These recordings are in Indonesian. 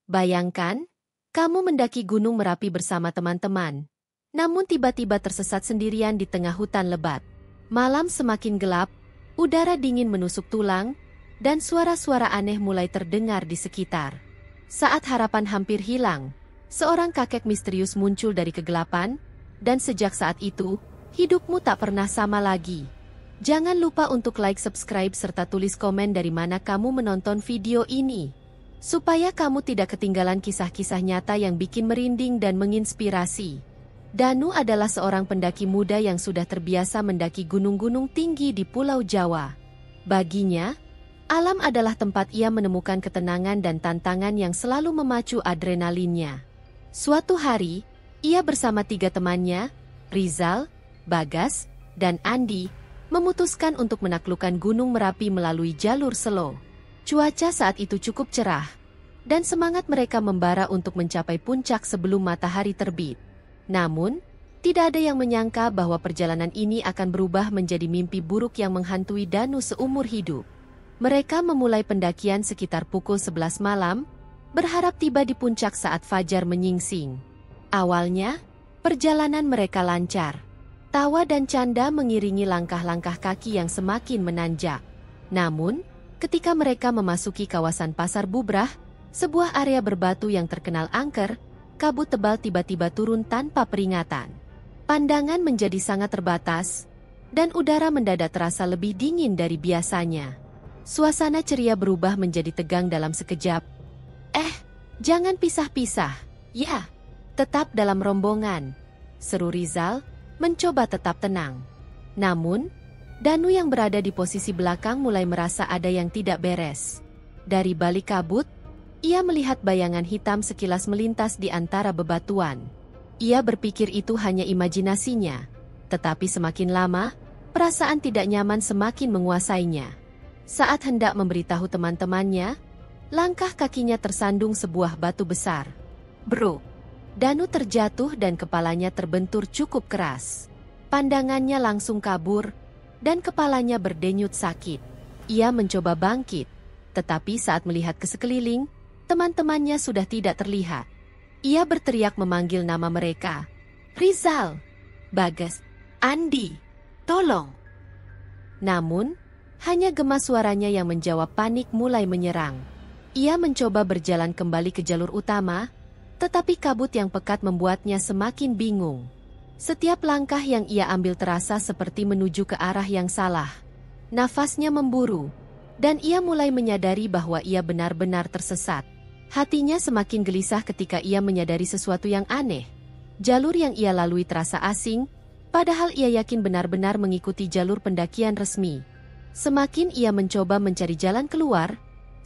Bayangkan, kamu mendaki Gunung Merapi bersama teman-teman. Namun tiba-tiba tersesat sendirian di tengah hutan lebat. Malam semakin gelap, udara dingin menusuk tulang, dan suara-suara aneh mulai terdengar di sekitar. Saat harapan hampir hilang, seorang kakek misterius muncul dari kegelapan, dan sejak saat itu, hidupmu tak pernah sama lagi. Jangan lupa untuk like, subscribe, serta tulis komen dari mana kamu menonton video ini, supaya kamu tidak ketinggalan kisah-kisah nyata yang bikin merinding dan menginspirasi. Danu adalah seorang pendaki muda yang sudah terbiasa mendaki gunung-gunung tinggi di Pulau Jawa. Baginya, alam adalah tempat ia menemukan ketenangan dan tantangan yang selalu memacu adrenalinnya. Suatu hari, ia bersama 3 temannya, Rizal, Bagas, dan Andi, memutuskan untuk menaklukkan Gunung Merapi melalui jalur slow. Cuaca saat itu cukup cerah, dan semangat mereka membara untuk mencapai puncak sebelum matahari terbit. Namun, tidak ada yang menyangka bahwa perjalanan ini akan berubah menjadi mimpi buruk yang menghantui Danu seumur hidup. Mereka memulai pendakian sekitar pukul 11 malam, berharap tiba di puncak saat fajar menyingsing. Awalnya, perjalanan mereka lancar. Tawa dan canda mengiringi langkah-langkah kaki yang semakin menanjak. Namun, ketika mereka memasuki kawasan Pasar Bubrah, sebuah area berbatu yang terkenal angker, kabut tebal tiba-tiba turun tanpa peringatan. Pandangan menjadi sangat terbatas, dan udara mendadak terasa lebih dingin dari biasanya. Suasana ceria berubah menjadi tegang dalam sekejap. Jangan pisah-pisah, ya, tetap dalam rombongan, seru Rizal, mencoba tetap tenang. Namun, Danu yang berada di posisi belakang mulai merasa ada yang tidak beres. Dari balik kabut, ia melihat bayangan hitam sekilas melintas di antara bebatuan. Ia berpikir itu hanya imajinasinya, tetapi semakin lama, perasaan tidak nyaman semakin menguasainya. Saat hendak memberitahu teman-temannya, langkah kakinya tersandung sebuah batu besar. Bro! Danu terjatuh dan kepalanya terbentur cukup keras. Pandangannya langsung kabur, dan kepalanya berdenyut sakit. Ia mencoba bangkit, tetapi saat melihat ke sekeliling, teman-temannya sudah tidak terlihat. Ia berteriak memanggil nama mereka. Rizal, Bagas, Andi, tolong. Namun, hanya gema suaranya yang menjawab. Panik mulai menyerang. Ia mencoba berjalan kembali ke jalur utama, tetapi kabut yang pekat membuatnya semakin bingung. Setiap langkah yang ia ambil terasa seperti menuju ke arah yang salah. Nafasnya memburu, dan ia mulai menyadari bahwa ia benar-benar tersesat. Hatinya semakin gelisah ketika ia menyadari sesuatu yang aneh. Jalur yang ia lalui terasa asing, padahal ia yakin benar-benar mengikuti jalur pendakian resmi. Semakin ia mencoba mencari jalan keluar,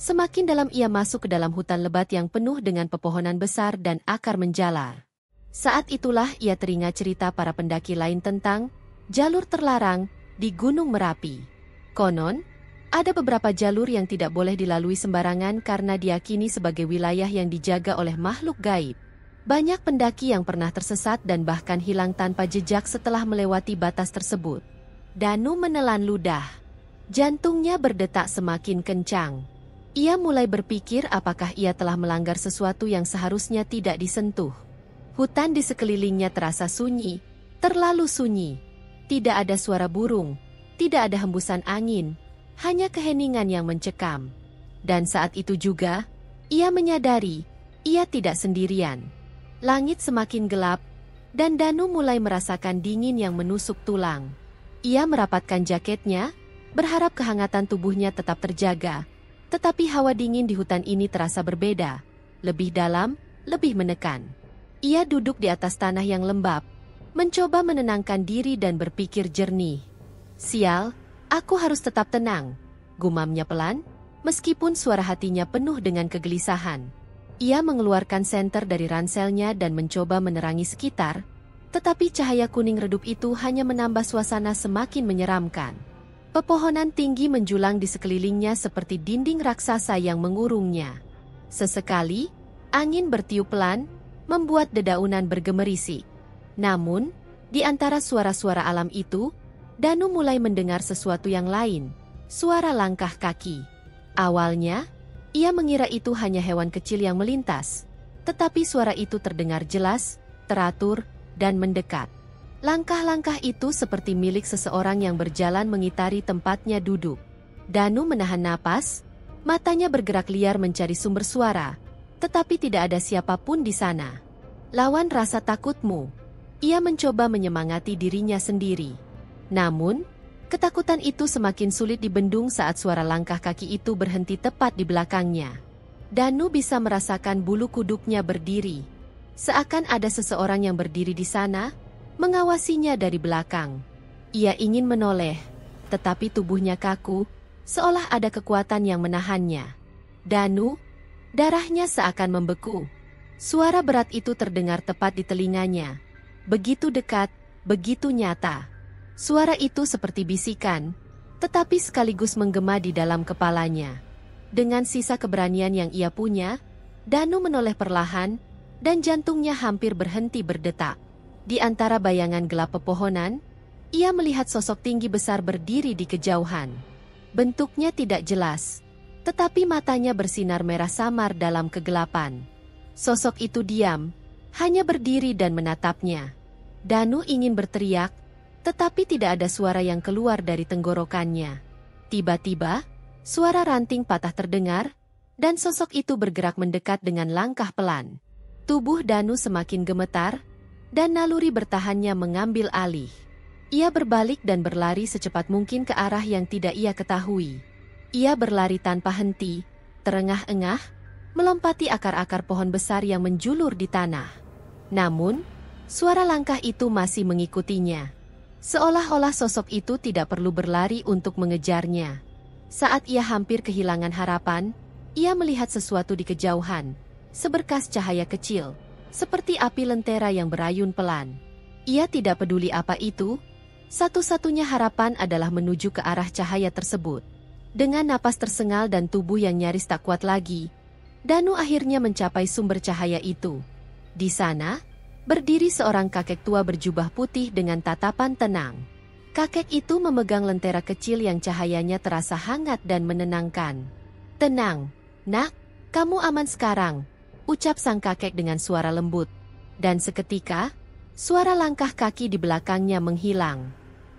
semakin dalam ia masuk ke dalam hutan lebat yang penuh dengan pepohonan besar dan akar menjalar. Saat itulah ia teringat cerita para pendaki lain tentang jalur terlarang di Gunung Merapi. Konon, ada beberapa jalur yang tidak boleh dilalui sembarangan karena diyakini sebagai wilayah yang dijaga oleh makhluk gaib. Banyak pendaki yang pernah tersesat dan bahkan hilang tanpa jejak setelah melewati batas tersebut. Danu menelan ludah. Jantungnya berdetak semakin kencang. Ia mulai berpikir apakah ia telah melanggar sesuatu yang seharusnya tidak disentuh. Hutan di sekelilingnya terasa sunyi, terlalu sunyi. Tidak ada suara burung, tidak ada hembusan angin, hanya keheningan yang mencekam. Dan saat itu juga, ia menyadari, ia tidak sendirian. Langit semakin gelap, dan Danu mulai merasakan dingin yang menusuk tulang. Ia merapatkan jaketnya, berharap kehangatan tubuhnya tetap terjaga. Tetapi hawa dingin di hutan ini terasa berbeda, lebih dalam, lebih menekan. Ia duduk di atas tanah yang lembab, mencoba menenangkan diri dan berpikir jernih. Sial, aku harus tetap tenang, gumamnya pelan, meskipun suara hatinya penuh dengan kegelisahan. Ia mengeluarkan senter dari ranselnya dan mencoba menerangi sekitar, tetapi cahaya kuning redup itu hanya menambah suasana semakin menyeramkan. Pepohonan tinggi menjulang di sekelilingnya seperti dinding raksasa yang mengurungnya. Sesekali, angin bertiup pelan, membuat dedaunan bergemerisi. Namun, di antara suara-suara alam itu, Danu mulai mendengar sesuatu yang lain, suara langkah kaki. Awalnya, Ia mengira itu hanya hewan kecil yang melintas. Tetapi suara itu terdengar jelas, teratur, dan mendekat. Langkah-langkah itu seperti milik seseorang yang berjalan mengitari tempatnya duduk. Danu menahan napas, matanya bergerak liar mencari sumber suara, tetapi tidak ada siapapun di sana. Lawan rasa takutmu. Ia mencoba menyemangati dirinya sendiri. Namun, ketakutan itu semakin sulit dibendung saat suara langkah kaki itu berhenti tepat di belakangnya. Danu bisa merasakan bulu kuduknya berdiri. Seakan ada seseorang yang berdiri di sana, mengawasinya dari belakang. Ia ingin menoleh, tetapi tubuhnya kaku, seolah ada kekuatan yang menahannya. Danu, darahnya seakan membeku. Suara berat itu terdengar tepat di telinganya. Begitu dekat, begitu nyata. Suara itu seperti bisikan, tetapi sekaligus menggema di dalam kepalanya. Dengan sisa keberanian yang ia punya, Danu menoleh perlahan, dan jantungnya hampir berhenti berdetak. Di antara bayangan gelap pepohonan, ia melihat sosok tinggi besar berdiri di kejauhan. Bentuknya tidak jelas, tetapi matanya bersinar merah samar dalam kegelapan. Sosok itu diam, hanya berdiri dan menatapnya. Danu ingin berteriak, tetapi tidak ada suara yang keluar dari tenggorokannya. Tiba-tiba, suara ranting patah terdengar, dan sosok itu bergerak mendekat dengan langkah pelan. Tubuh Danu semakin gemetar, dan naluri bertahannya mengambil alih. Ia berbalik dan berlari secepat mungkin ke arah yang tidak ia ketahui. Ia berlari tanpa henti, terengah-engah, melompati akar-akar pohon besar yang menjulur di tanah. Namun, suara langkah itu masih mengikutinya. Seolah-olah sosok itu tidak perlu berlari untuk mengejarnya. Saat ia hampir kehilangan harapan, ia melihat sesuatu di kejauhan, seberkas cahaya kecil, seperti api lentera yang berayun pelan. Ia tidak peduli apa itu, satu-satunya harapan adalah menuju ke arah cahaya tersebut. Dengan napas tersengal dan tubuh yang nyaris tak kuat lagi, Danu akhirnya mencapai sumber cahaya itu. Di sana, berdiri seorang kakek tua berjubah putih dengan tatapan tenang. Kakek itu memegang lentera kecil yang cahayanya terasa hangat dan menenangkan. "Tenang, nak, kamu aman sekarang," ucap sang kakek dengan suara lembut. Dan seketika, suara langkah kaki di belakangnya menghilang.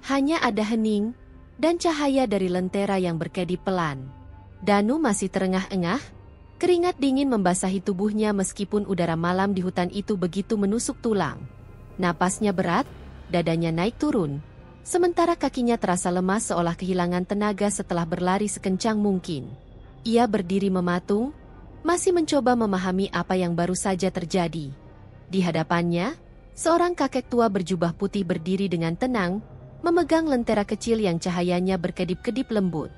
Hanya ada hening, dan cahaya dari lentera yang berkedip pelan. Danu masih terengah-engah, keringat dingin membasahi tubuhnya meskipun udara malam di hutan itu begitu menusuk tulang. Napasnya berat, dadanya naik turun, sementara kakinya terasa lemas seolah kehilangan tenaga setelah berlari sekencang mungkin. Ia berdiri mematung, masih mencoba memahami apa yang baru saja terjadi. Di hadapannya, seorang kakek tua berjubah putih berdiri dengan tenang, memegang lentera kecil yang cahayanya berkedip-kedip lembut.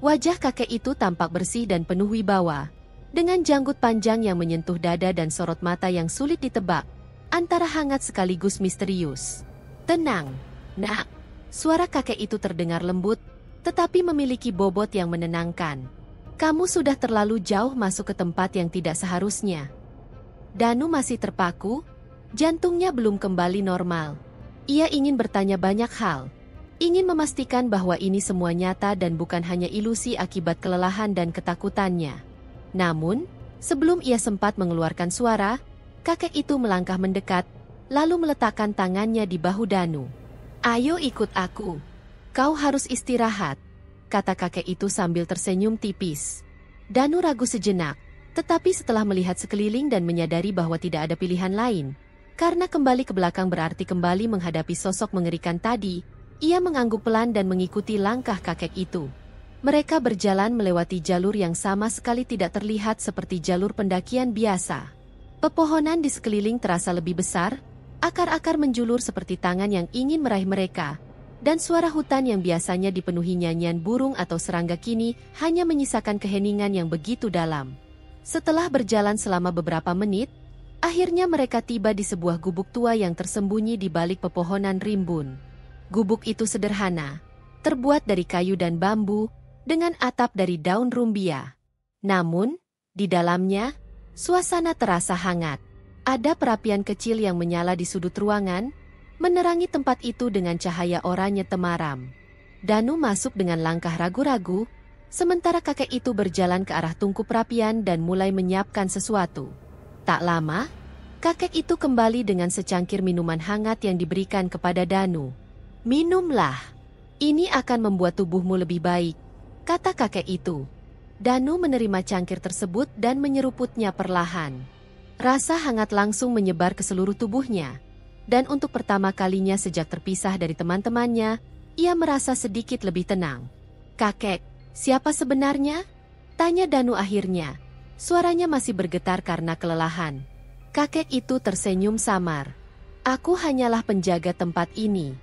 Wajah kakek itu tampak bersih dan penuh wibawa, dengan janggut panjang yang menyentuh dada dan sorot mata yang sulit ditebak, antara hangat sekaligus misterius. "Tenang, nak," suara kakek itu terdengar lembut, tetapi memiliki bobot yang menenangkan. "Kamu sudah terlalu jauh masuk ke tempat yang tidak seharusnya." Danu masih terpaku, jantungnya belum kembali normal. Ia ingin bertanya banyak hal. Ingin memastikan bahwa ini semua nyata dan bukan hanya ilusi akibat kelelahan dan ketakutannya. Namun, sebelum ia sempat mengeluarkan suara, kakek itu melangkah mendekat, lalu meletakkan tangannya di bahu Danu. "Ayo ikut aku. Kau harus istirahat," kata kakek itu sambil tersenyum tipis. Danu ragu sejenak, tetapi setelah melihat sekeliling dan menyadari bahwa tidak ada pilihan lain, karena kembali ke belakang berarti kembali menghadapi sosok mengerikan tadi, ia mengangguk pelan dan mengikuti langkah kakek itu. Mereka berjalan melewati jalur yang sama sekali tidak terlihat seperti jalur pendakian biasa. Pepohonan di sekeliling terasa lebih besar, akar-akar menjulur seperti tangan yang ingin meraih mereka, dan suara hutan yang biasanya dipenuhi nyanyian burung atau serangga kini hanya menyisakan keheningan yang begitu dalam. Setelah berjalan selama beberapa menit, akhirnya mereka tiba di sebuah gubuk tua yang tersembunyi di balik pepohonan rimbun. Gubuk itu sederhana, terbuat dari kayu dan bambu, dengan atap dari daun rumbia. Namun, di dalamnya, suasana terasa hangat. Ada perapian kecil yang menyala di sudut ruangan, menerangi tempat itu dengan cahaya oranye temaram. Danu masuk dengan langkah ragu-ragu, Sementara kakek itu berjalan ke arah tungku perapian dan mulai menyiapkan sesuatu. Tak lama, kakek itu kembali dengan secangkir minuman hangat yang diberikan kepada Danu. "Minumlah. Ini akan membuat tubuhmu lebih baik," kata kakek itu. Danu menerima cangkir tersebut dan menyeruputnya perlahan. Rasa hangat langsung menyebar ke seluruh tubuhnya. Dan untuk pertama kalinya sejak terpisah dari teman-temannya, ia merasa sedikit lebih tenang. "Kakek, siapa sebenarnya?" tanya Danu akhirnya. Suaranya masih bergetar karena kelelahan. Kakek itu tersenyum samar. "Aku hanyalah penjaga tempat ini.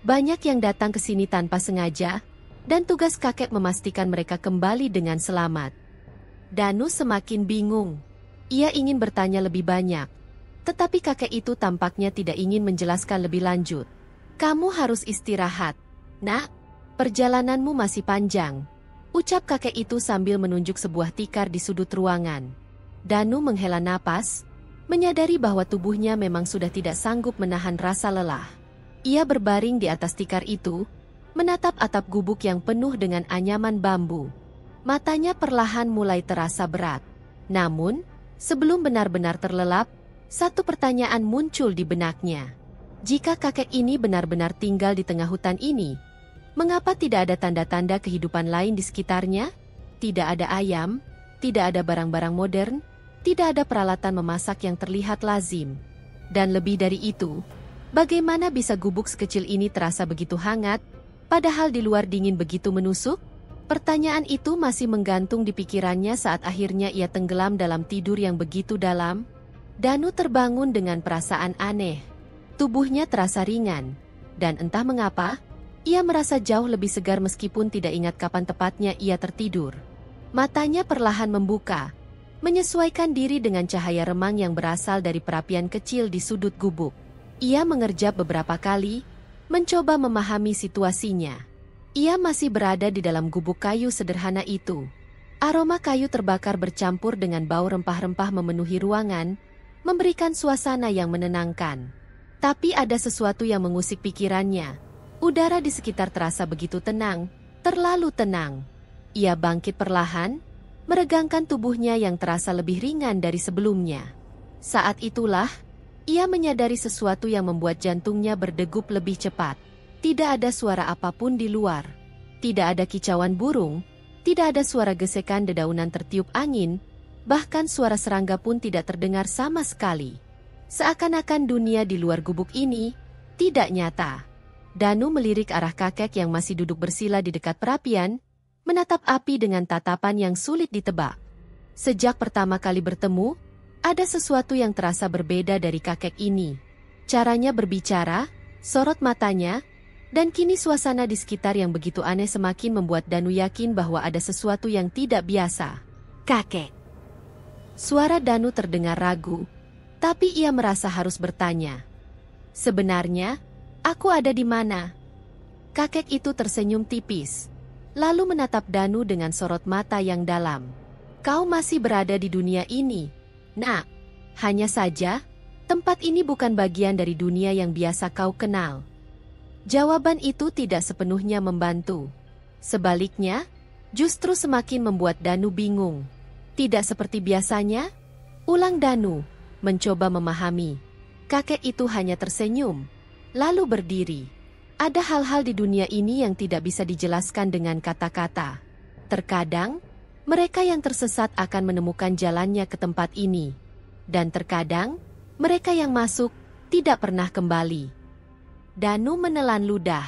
Banyak yang datang ke sini tanpa sengaja, dan tugas kakek memastikan mereka kembali dengan selamat." Danu semakin bingung. Ia ingin bertanya lebih banyak. Tetapi kakek itu tampaknya tidak ingin menjelaskan lebih lanjut. "Kamu harus istirahat, Nak. Perjalananmu masih panjang," ucap kakek itu sambil menunjuk sebuah tikar di sudut ruangan. Danu menghela napas, menyadari bahwa tubuhnya memang sudah tidak sanggup menahan rasa lelah. Ia berbaring di atas tikar itu, menatap atap gubuk yang penuh dengan anyaman bambu. Matanya perlahan mulai terasa berat. Namun, sebelum benar-benar terlelap, satu pertanyaan muncul di benaknya. Jika kakek ini benar-benar tinggal di tengah hutan ini, mengapa tidak ada tanda-tanda kehidupan lain di sekitarnya? Tidak ada ayam, tidak ada barang-barang modern, tidak ada peralatan memasak yang terlihat lazim. Dan lebih dari itu, bagaimana bisa gubuk sekecil ini terasa begitu hangat, padahal di luar dingin begitu menusuk? Pertanyaan itu masih menggantung di pikirannya saat akhirnya ia tenggelam dalam tidur yang begitu dalam. Danu terbangun dengan perasaan aneh. Tubuhnya terasa ringan, dan entah mengapa, ia merasa jauh lebih segar meskipun tidak ingat kapan tepatnya ia tertidur. Matanya perlahan membuka, menyesuaikan diri dengan cahaya remang yang berasal dari perapian kecil di sudut gubuk. Ia mengerjap beberapa kali, mencoba memahami situasinya. Ia masih berada di dalam gubuk kayu sederhana itu. Aroma kayu terbakar bercampur dengan bau rempah-rempah memenuhi ruangan, memberikan suasana yang menenangkan. Tapi ada sesuatu yang mengusik pikirannya. Udara di sekitar terasa begitu tenang, terlalu tenang. Ia bangkit perlahan, meregangkan tubuhnya yang terasa lebih ringan dari sebelumnya. Saat itulah, ia menyadari sesuatu yang membuat jantungnya berdegup lebih cepat. Tidak ada suara apapun di luar. Tidak ada kicauan burung, tidak ada suara gesekan dedaunan tertiup angin, bahkan suara serangga pun tidak terdengar sama sekali. Seakan-akan dunia di luar gubuk ini tidak nyata. Danu melirik arah kakek yang masih duduk bersila di dekat perapian, menatap api dengan tatapan yang sulit ditebak. Sejak pertama kali bertemu, ada sesuatu yang terasa berbeda dari kakek ini. Caranya berbicara, sorot matanya, dan kini suasana di sekitar yang begitu aneh semakin membuat Danu yakin bahwa ada sesuatu yang tidak biasa. "Kakek." Suara Danu terdengar ragu, tapi ia merasa harus bertanya. "Sebenarnya, aku ada di mana?" Kakek itu tersenyum tipis, lalu menatap Danu dengan sorot mata yang dalam. "Kau masih berada di dunia ini, Nak. Hanya saja, tempat ini bukan bagian dari dunia yang biasa kau kenal." Jawaban itu tidak sepenuhnya membantu. Sebaliknya, justru semakin membuat Danu bingung. "Tidak seperti biasanya?" ulang Danu, mencoba memahami. Kakek itu hanya tersenyum, lalu berdiri. Ada hal-hal di dunia ini yang tidak bisa dijelaskan dengan kata-kata. Terkadang, mereka yang tersesat akan menemukan jalannya ke tempat ini. Dan terkadang, mereka yang masuk tidak pernah kembali. Danu menelan ludah.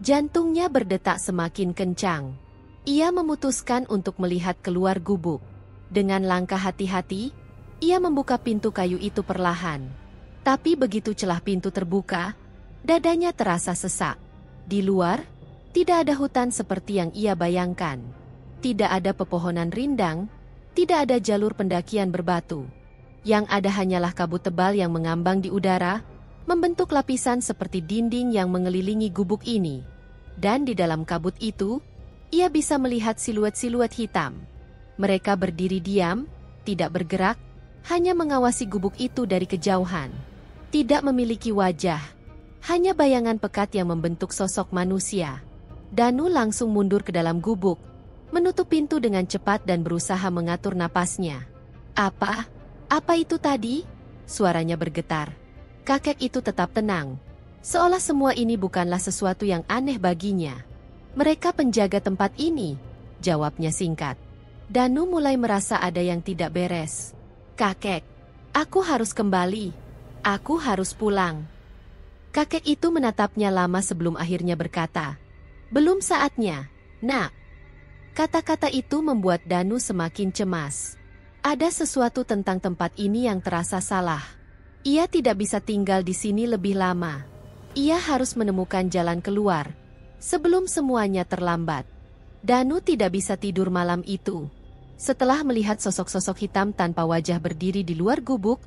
Jantungnya berdetak semakin kencang. Ia memutuskan untuk melihat keluar gubuk. Dengan langkah hati-hati, ia membuka pintu kayu itu perlahan. Tapi begitu celah pintu terbuka, dadanya terasa sesak. Di luar, tidak ada hutan seperti yang ia bayangkan. Tidak ada pepohonan rindang, tidak ada jalur pendakian berbatu. Yang ada hanyalah kabut tebal yang mengambang di udara, membentuk lapisan seperti dinding yang mengelilingi gubuk ini. Dan di dalam kabut itu, ia bisa melihat siluet-siluet hitam. Mereka berdiri diam, tidak bergerak, hanya mengawasi gubuk itu dari kejauhan. Tidak memiliki wajah, hanya bayangan pekat yang membentuk sosok manusia. Danu langsung mundur ke dalam gubuk, menutup pintu dengan cepat dan berusaha mengatur napasnya. Apa? Apa itu tadi? Suaranya bergetar. Kakek itu tetap tenang. Seolah semua ini bukanlah sesuatu yang aneh baginya. Mereka penjaga tempat ini, jawabnya singkat. Danu mulai merasa ada yang tidak beres. Kakek, aku harus kembali. Aku harus pulang. Kakek itu menatapnya lama sebelum akhirnya berkata, "Belum saatnya, Nak." Kata-kata itu membuat Danu semakin cemas. Ada sesuatu tentang tempat ini yang terasa salah. Ia tidak bisa tinggal di sini lebih lama. Ia harus menemukan jalan keluar sebelum semuanya terlambat. Danu tidak bisa tidur malam itu. Setelah melihat sosok-sosok hitam tanpa wajah berdiri di luar gubuk,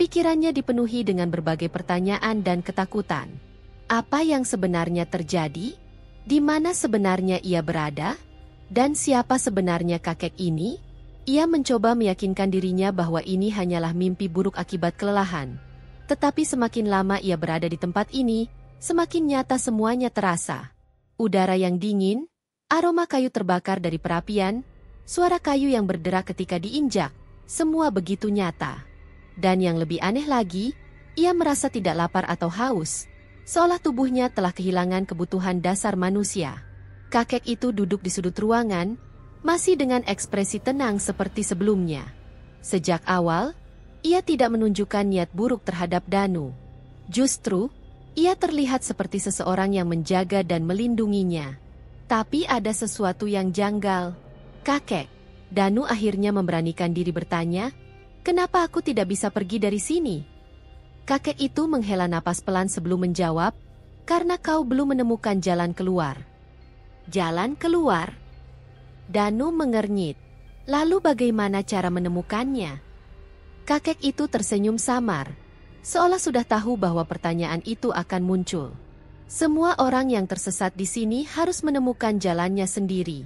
pikirannya dipenuhi dengan berbagai pertanyaan dan ketakutan. Apa yang sebenarnya terjadi? Di mana sebenarnya ia berada? Dan siapa sebenarnya kakek ini? Ia mencoba meyakinkan dirinya bahwa ini hanyalah mimpi buruk akibat kelelahan. Tetapi semakin lama ia berada di tempat ini, semakin nyata semuanya terasa. Udara yang dingin, aroma kayu terbakar dari perapian, suara kayu yang berderak ketika diinjak, semua begitu nyata. Dan yang lebih aneh lagi, ia merasa tidak lapar atau haus, seolah tubuhnya telah kehilangan kebutuhan dasar manusia. Kakek itu duduk di sudut ruangan, masih dengan ekspresi tenang seperti sebelumnya. Sejak awal, ia tidak menunjukkan niat buruk terhadap Danu. Justru, ia terlihat seperti seseorang yang menjaga dan melindunginya. Tapi ada sesuatu yang janggal. Kakek, Danu akhirnya memberanikan diri bertanya, "Kenapa aku tidak bisa pergi dari sini?" Kakek itu menghela napas pelan sebelum menjawab, "Karena kau belum menemukan jalan keluar." Jalan keluar? Danu mengernyit. Lalu bagaimana cara menemukannya? Kakek itu tersenyum samar, seolah sudah tahu bahwa pertanyaan itu akan muncul. Semua orang yang tersesat di sini harus menemukan jalannya sendiri.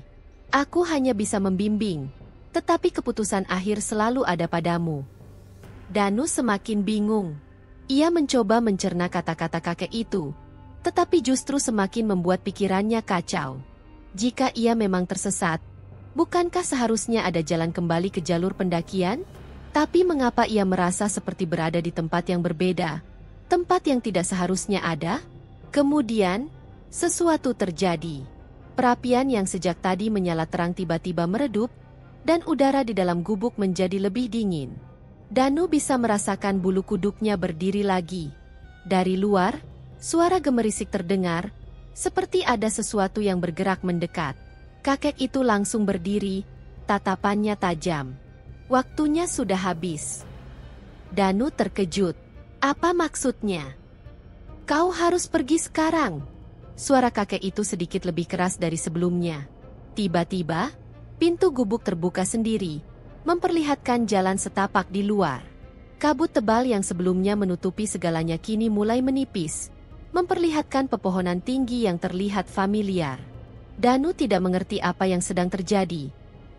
Aku hanya bisa membimbing, tetapi keputusan akhir selalu ada padamu. Danu semakin bingung. Ia mencoba mencerna kata-kata kakek itu, tetapi justru semakin membuat pikirannya kacau. Jika ia memang tersesat, bukankah seharusnya ada jalan kembali ke jalur pendakian? Tapi mengapa ia merasa seperti berada di tempat yang berbeda, tempat yang tidak seharusnya ada? Kemudian, sesuatu terjadi. Perapian yang sejak tadi menyala terang tiba-tiba meredup, dan udara di dalam gubuk menjadi lebih dingin. Danu bisa merasakan bulu kuduknya berdiri lagi. Dari luar, suara gemerisik terdengar, seperti ada sesuatu yang bergerak mendekat. Kakek itu langsung berdiri, tatapannya tajam. Waktunya sudah habis. Danu terkejut. Apa maksudnya? Kau harus pergi sekarang. Suara kakek itu sedikit lebih keras dari sebelumnya. Tiba-tiba, pintu gubuk terbuka sendiri, memperlihatkan jalan setapak di luar. Kabut tebal yang sebelumnya menutupi segalanya kini mulai menipis, memperlihatkan pepohonan tinggi yang terlihat familiar. Danu tidak mengerti apa yang sedang terjadi,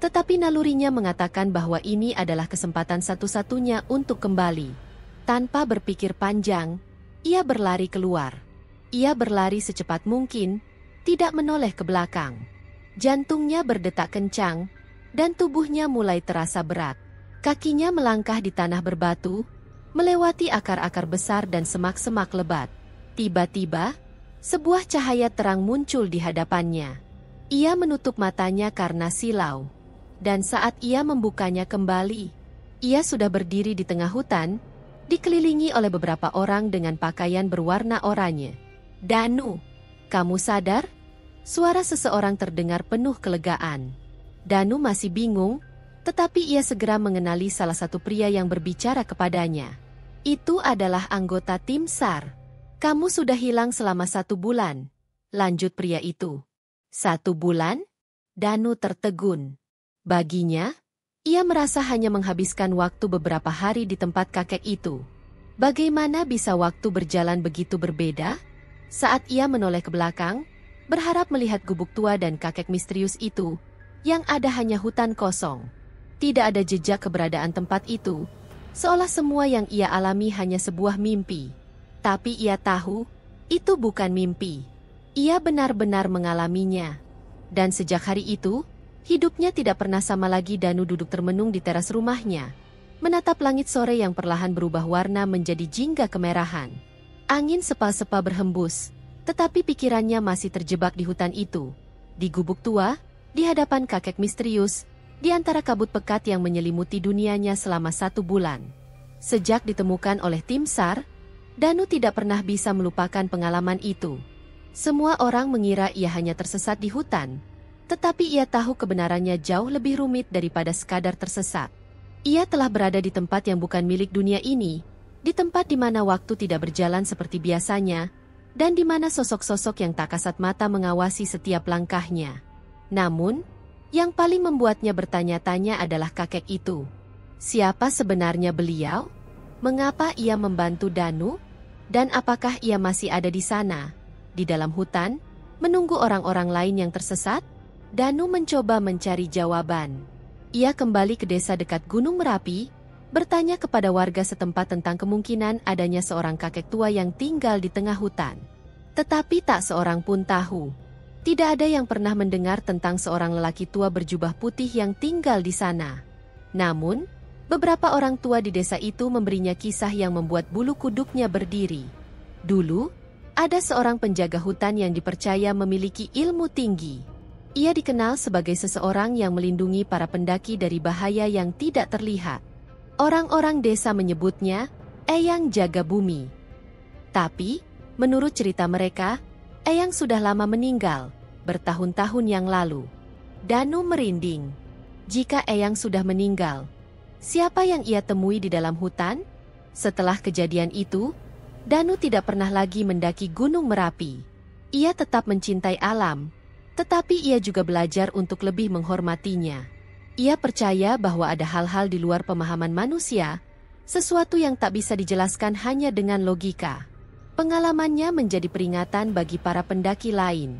tetapi nalurinya mengatakan bahwa ini adalah kesempatan satu-satunya untuk kembali. Tanpa berpikir panjang, ia berlari keluar. Ia berlari secepat mungkin, tidak menoleh ke belakang. Jantungnya berdetak kencang, dan tubuhnya mulai terasa berat. Kakinya melangkah di tanah berbatu, melewati akar-akar besar dan semak-semak lebat. Tiba-tiba, sebuah cahaya terang muncul di hadapannya. Ia menutup matanya karena silau. Dan saat ia membukanya kembali, ia sudah berdiri di tengah hutan, dikelilingi oleh beberapa orang dengan pakaian berwarna oranye. "Danu, kamu sadar?" Suara seseorang terdengar penuh kelegaan. Danu masih bingung, tetapi ia segera mengenali salah satu pria yang berbicara kepadanya. Itu adalah anggota tim SAR. "Kamu sudah hilang selama 1 bulan," lanjut pria itu. 1 bulan? Danu tertegun. Baginya, ia merasa hanya menghabiskan waktu beberapa hari di tempat kakek itu. Bagaimana bisa waktu berjalan begitu berbeda? Saat ia menoleh ke belakang, berharap melihat gubuk tua dan kakek misterius itu, yang ada hanya hutan kosong. Tidak ada jejak keberadaan tempat itu, seolah semua yang ia alami hanya sebuah mimpi. Tapi ia tahu, itu bukan mimpi. Ia benar-benar mengalaminya. Dan sejak hari itu, Hidupnya tidak pernah sama lagi. Danu duduk termenung di teras rumahnya, menatap langit sore yang perlahan berubah warna menjadi jingga kemerahan. Angin sepa-sepa berhembus, tetapi pikirannya masih terjebak di hutan itu. Di gubuk tua, di hadapan kakek misterius, di antara kabut pekat yang menyelimuti dunianya selama 1 bulan. Sejak ditemukan oleh tim SAR, Danu tidak pernah bisa melupakan pengalaman itu. Semua orang mengira ia hanya tersesat di hutan, tetapi ia tahu kebenarannya jauh lebih rumit daripada sekadar tersesat. Ia telah berada di tempat yang bukan milik dunia ini, di tempat di mana waktu tidak berjalan seperti biasanya, dan di mana sosok-sosok yang tak kasat mata mengawasi setiap langkahnya. Namun, yang paling membuatnya bertanya-tanya adalah kakek itu. Siapa sebenarnya beliau? Mengapa ia membantu Danu? Dan apakah ia masih ada di sana, di dalam hutan, menunggu orang-orang lain yang tersesat? Danu mencoba mencari jawaban. Ia kembali ke desa dekat Gunung Merapi, bertanya kepada warga setempat tentang kemungkinan adanya seorang kakek tua yang tinggal di tengah hutan. Tetapi tak seorang pun tahu. Tidak ada yang pernah mendengar tentang seorang lelaki tua berjubah putih yang tinggal di sana. Namun, beberapa orang tua di desa itu memberinya kisah yang membuat bulu kuduknya berdiri. Dulu, ada seorang penjaga hutan yang dipercaya memiliki ilmu tinggi. Ia dikenal sebagai seseorang yang melindungi para pendaki dari bahaya yang tidak terlihat. Orang-orang desa menyebutnya Eyang Jaga Bumi. Tapi, menurut cerita mereka, Eyang sudah lama meninggal, bertahun-tahun yang lalu. Danu merinding. Jika Eyang sudah meninggal, siapa yang ia temui di dalam hutan? Setelah kejadian itu, Danu tidak pernah lagi mendaki Gunung Merapi. Ia tetap mencintai alam, tetapi ia juga belajar untuk lebih menghormatinya. Ia percaya bahwa ada hal-hal di luar pemahaman manusia, sesuatu yang tak bisa dijelaskan hanya dengan logika. Pengalamannya menjadi peringatan bagi para pendaki lain.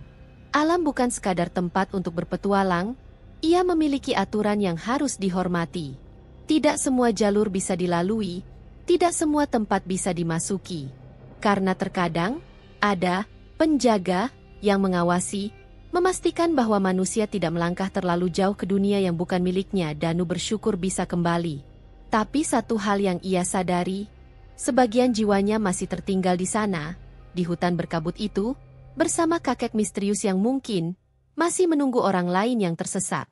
Alam bukan sekadar tempat untuk berpetualang, ia memiliki aturan yang harus dihormati. Tidak semua jalur bisa dilalui, tidak semua tempat bisa dimasuki. Karena terkadang, ada penjaga yang mengawasi, memastikan bahwa manusia tidak melangkah terlalu jauh ke dunia yang bukan miliknya. Danu bersyukur bisa kembali. Tapi satu hal yang ia sadari, sebagian jiwanya masih tertinggal di sana, di hutan berkabut itu, bersama kakek misterius yang mungkin masih menunggu orang lain yang tersesat.